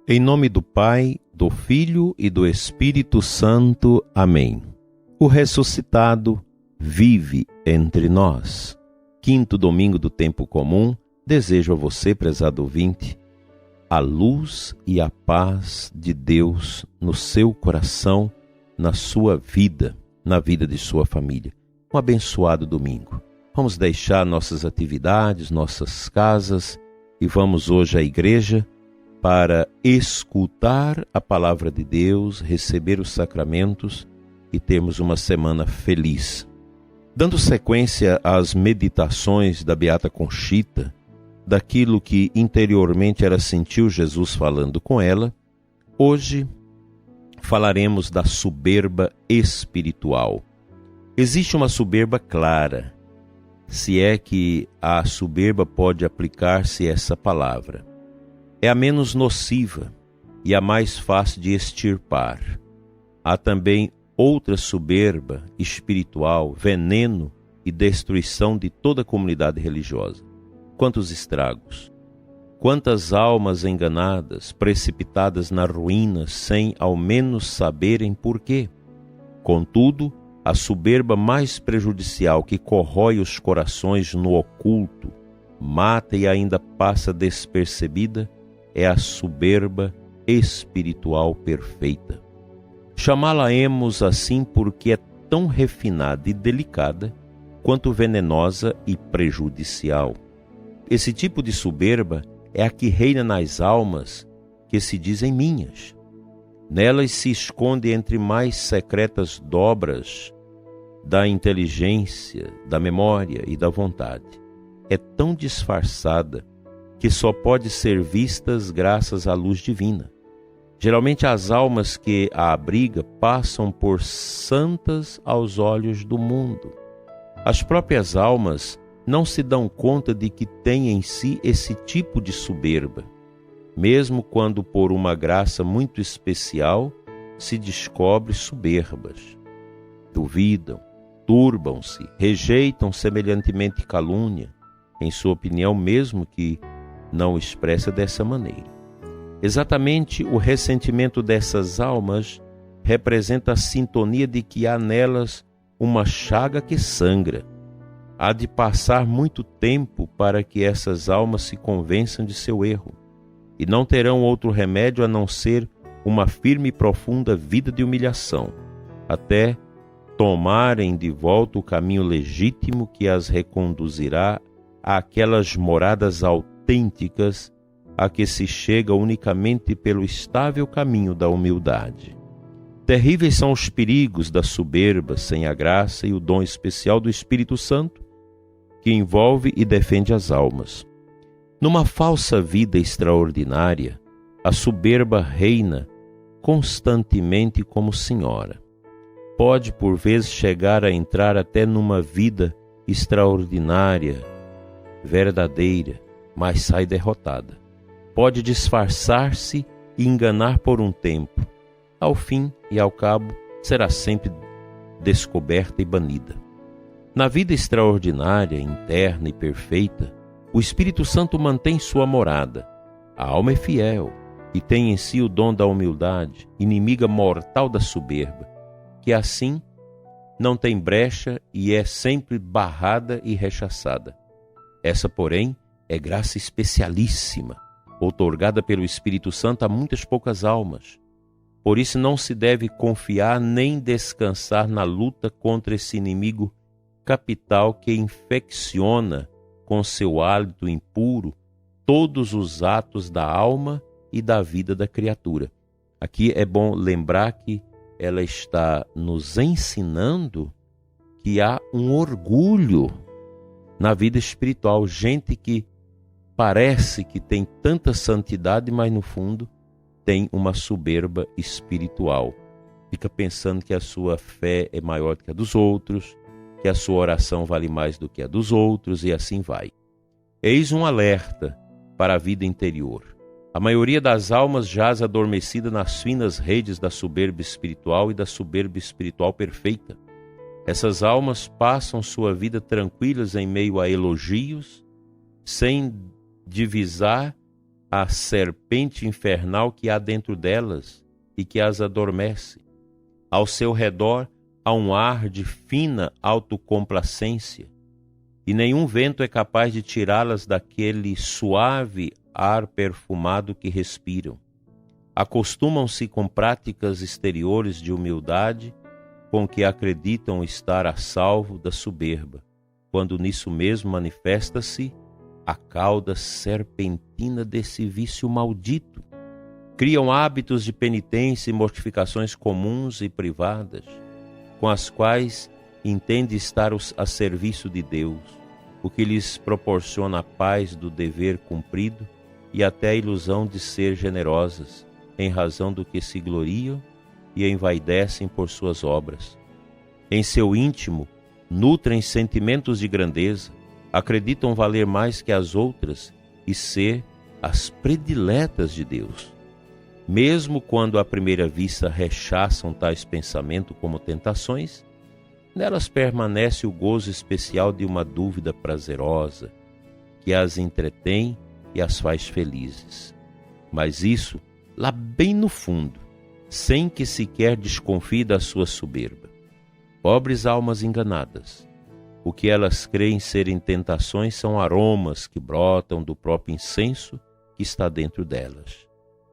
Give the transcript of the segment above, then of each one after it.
Em nome do Pai, do Filho e do Espírito Santo. Amém. O ressuscitado vive entre nós. Quinto domingo do tempo comum, desejo a você, prezado ouvinte, a luz e a paz de Deus no seu coração, na sua vida, na vida de sua família. Um abençoado domingo. Vamos deixar nossas atividades, nossas casas e vamos hoje à igreja para escutar a palavra de Deus, receber os sacramentos e termos uma semana feliz. Dando sequência às meditações da Beata Conchita, daquilo que interiormente ela sentiu Jesus falando com ela, hoje falaremos da soberba espiritual. Existe uma soberba clara, se é que a soberba pode aplicar-se essa palavra. É a menos nociva e a mais fácil de extirpar. Há também outra soberba espiritual, veneno e destruição de toda a comunidade religiosa. Quantos estragos! Quantas almas enganadas, precipitadas na ruína, sem ao menos saberem por quê. Contudo, a soberba mais prejudicial que corrói os corações no oculto, mata e ainda passa despercebida, é a soberba espiritual perfeita. Chamá-la-emos assim porque é tão refinada e delicada quanto venenosa e prejudicial. Esse tipo de soberba é a que reina nas almas que se dizem minhas. Nelas se esconde entre mais secretas dobras da inteligência, da memória e da vontade. É tão disfarçada que só pode ser vistas graças à luz divina. Geralmente as almas que a abriga passam por santas aos olhos do mundo. As próprias almas não se dão conta de que têm em si esse tipo de soberba, mesmo quando por uma graça muito especial se descobre soberbas. Duvidam, turbam-se, rejeitam semelhantemente calúnia, em sua opinião mesmo que não expressa dessa maneira. Exatamente o ressentimento dessas almas representa a sintonia de que há nelas uma chaga que sangra. Há de passar muito tempo para que essas almas se convençam de seu erro, e não terão outro remédio a não ser uma firme e profunda vida de humilhação, até tomarem de volta o caminho legítimo que as reconduzirá àquelas moradas autênticas a que se chega unicamente pelo estável caminho da humildade. Terríveis são os perigos da soberba sem a graça e o dom especial do Espírito Santo, que envolve e defende as almas. Numa falsa vida extraordinária, a soberba reina constantemente como senhora. Pode, por vezes, chegar a entrar até numa vida extraordinária, verdadeira, mas sai derrotada. Pode disfarçar-se e enganar por um tempo. Ao fim e ao cabo, será sempre descoberta e banida. Na vida extraordinária, interna e perfeita, o Espírito Santo mantém sua morada. A alma é fiel e tem em si o dom da humildade, inimiga mortal da soberba, que assim não tem brecha e é sempre barrada e rechaçada. Essa, porém, é graça especialíssima, outorgada pelo Espírito Santo a muitas poucas almas. Por isso não se deve confiar nem descansar na luta contra esse inimigo capital que infecciona com seu hálito impuro todos os atos da alma e da vida da criatura. Aqui é bom lembrar que ela está nos ensinando que há um orgulho na vida espiritual, gente que parece que tem tanta santidade, mas no fundo tem uma soberba espiritual. Fica pensando que a sua fé é maior do que a dos outros, que a sua oração vale mais do que a dos outros e assim vai. Eis um alerta para a vida interior. A maioria das almas jaz adormecida nas finas redes da soberba espiritual e da soberba espiritual perfeita. Essas almas passam sua vida tranquilas em meio a elogios, sem divisar a serpente infernal que há dentro delas e que as adormece. Ao seu redor há um ar de fina autocomplacência, e nenhum vento é capaz de tirá-las daquele suave ar perfumado que respiram. Acostumam-se com práticas exteriores de humildade, com que acreditam estar a salvo da soberba, quando nisso mesmo manifesta-se a cauda serpentina desse vício maldito. Criam hábitos de penitência e mortificações comuns e privadas, com as quais entende estar a serviço de Deus, o que lhes proporciona a paz do dever cumprido e até a ilusão de ser generosas, em razão do que se gloriam e envaidecem por suas obras. Em seu íntimo, nutrem sentimentos de grandeza, acreditam valer mais que as outras e ser as prediletas de Deus. Mesmo quando à primeira vista rechaçam tais pensamentos como tentações, nelas permanece o gozo especial de uma dúvida prazerosa, que as entretém e as faz felizes. Mas isso, lá bem no fundo, sem que sequer desconfie da sua soberba. Pobres almas enganadas, o que elas creem serem tentações são aromas que brotam do próprio incenso que está dentro delas.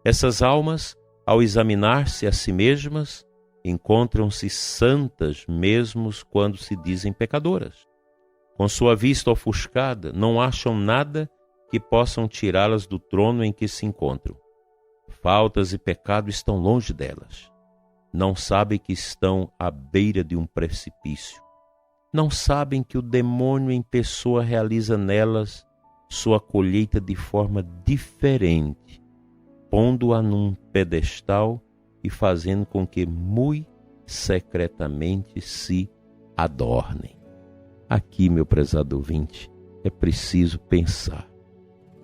Essas almas, ao examinar-se a si mesmas, encontram-se santas mesmo quando se dizem pecadoras. Com sua vista ofuscada, não acham nada que possam tirá-las do trono em que se encontram. Faltas e pecado estão longe delas. Não sabem que estão à beira de um precipício. Não sabem que o demônio em pessoa realiza nelas sua colheita de forma diferente, pondo-a num pedestal e fazendo com que muito secretamente se adornem. Aqui, meu prezado ouvinte, é preciso pensar.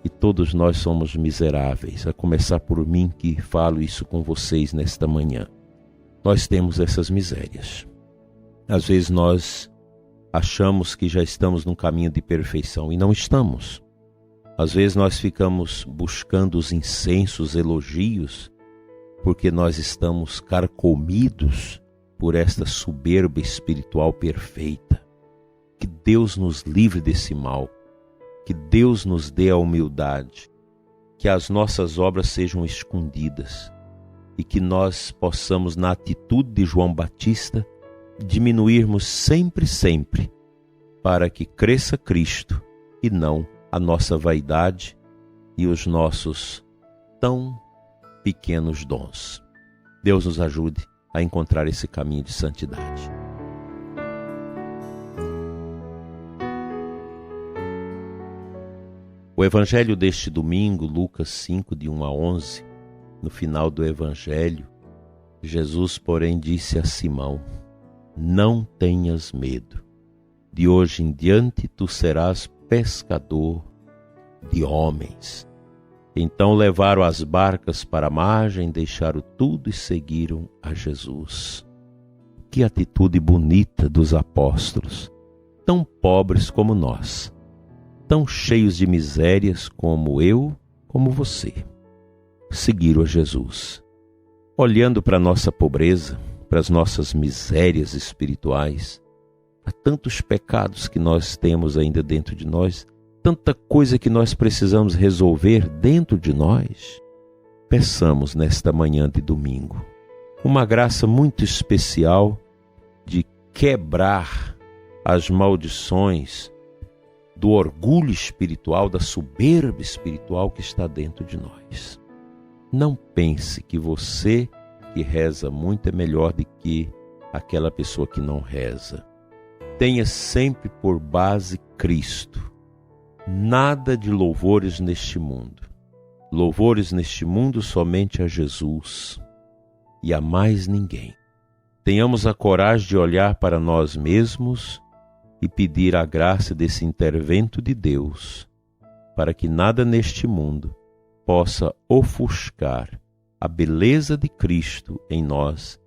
E todos nós somos miseráveis, a começar por mim que falo isso com vocês nesta manhã. Nós temos essas misérias. Às vezes nós achamos que já estamos num caminho de perfeição e não estamos. Às vezes nós ficamos buscando os incensos, elogios, porque nós estamos carcomidos por esta soberba espiritual perfeita. Que Deus nos livre desse mal, que Deus nos dê a humildade, que as nossas obras sejam escondidas e que nós possamos, na atitude de João Batista, diminuirmos sempre, para que cresça Cristo e não a nossa vaidade e os nossos tão pequenos dons. Deus nos ajude a encontrar esse caminho de santidade. O evangelho deste domingo, Lucas 5, de 1 a 11, no final do evangelho, Jesus, porém, disse a Simão: não tenhas medo, de hoje em diante tu serás pescador de homens. Então levaram as barcas para a margem, deixaram tudo e seguiram a Jesus. Que atitude bonita dos apóstolos, tão pobres como nós, tão cheios de misérias como eu, como você. Seguiram a Jesus, olhando para a nossa pobreza, para as nossas misérias espirituais, há tantos pecados que nós temos ainda dentro de nós, tanta coisa que nós precisamos resolver dentro de nós. Peçamos nesta manhã de domingo uma graça muito especial de quebrar as maldições do orgulho espiritual, da soberba espiritual que está dentro de nós. Não pense que você que reza muito é melhor do que aquela pessoa que não reza. Tenha sempre por base Cristo. Nada de louvores neste mundo. Louvores neste mundo somente a Jesus e a mais ninguém. Tenhamos a coragem de olhar para nós mesmos e pedir a graça desse intervento de Deus, para que nada neste mundo possa ofuscar a beleza de Cristo em nós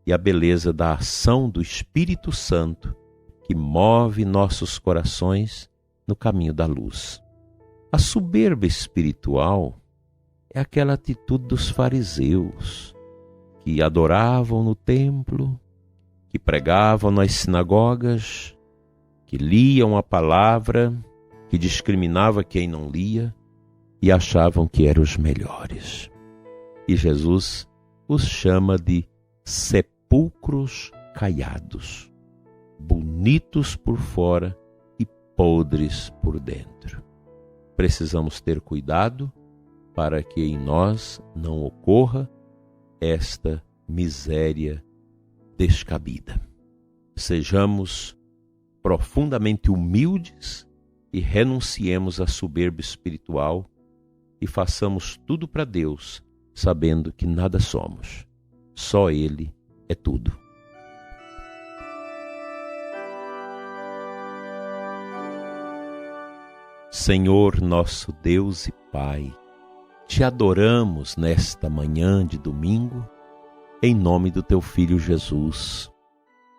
e a beleza da ação do Espírito Santo que move nossos corações no caminho da luz. A soberba espiritual é aquela atitude dos fariseus, que adoravam no templo, que pregavam nas sinagogas, que liam a palavra, que discriminava quem não lia e achavam que eram os melhores. E Jesus os chama de sepulcros caiados, bonitos por fora e podres por dentro. Precisamos ter cuidado para que em nós não ocorra esta miséria descabida. Sejamos profundamente humildes e renunciemos à soberba espiritual e façamos tudo para Deus, sabendo que nada somos. Só Ele é tudo. Senhor nosso Deus e Pai, te adoramos nesta manhã de domingo, em nome do Teu Filho Jesus.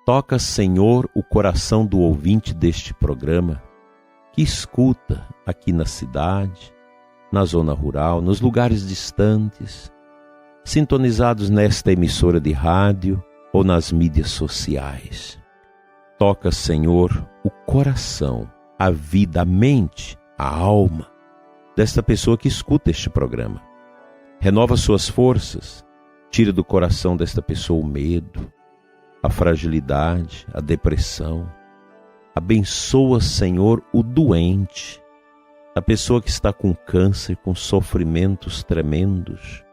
Toca, Senhor, o coração do ouvinte deste programa, que escuta aqui na cidade, na zona rural, nos lugares distantes, sintonizados nesta emissora de rádio ou nas mídias sociais. Toca, Senhor, o coração, a vida, a mente, a alma desta pessoa que escuta este programa. Renova suas forças, tira do coração desta pessoa o medo, a fragilidade, a depressão. Abençoa, Senhor, o doente, a pessoa que está com câncer, com sofrimentos tremendos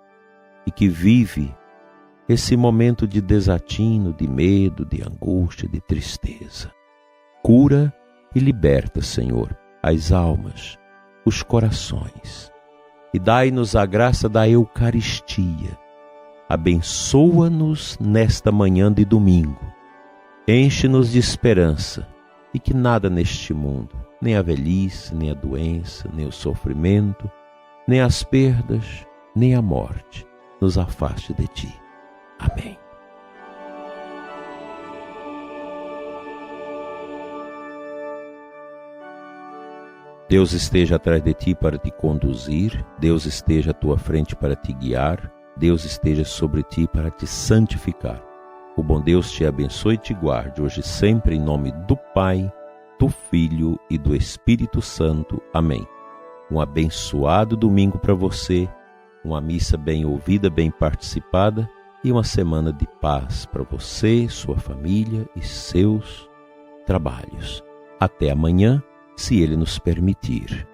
e que vive esse momento de desatino, de medo, de angústia, de tristeza. Cura e liberta, Senhor, as almas, os corações, e dai-nos a graça da Eucaristia. Abençoa-nos nesta manhã de domingo, enche-nos de esperança e que nada neste mundo, nem a velhice, nem a doença, nem o sofrimento, nem as perdas, nem a morte, nos afaste de Ti. Amém. Deus esteja atrás de ti para te conduzir, Deus esteja à tua frente para te guiar, Deus esteja sobre ti para te santificar. O bom Deus te abençoe e te guarde, hoje e sempre, em nome do Pai, do Filho e do Espírito Santo. Amém. Um abençoado domingo para você, uma missa bem ouvida, bem participada e uma semana de paz para você, sua família e seus trabalhos. Até amanhã, se Ele nos permitir.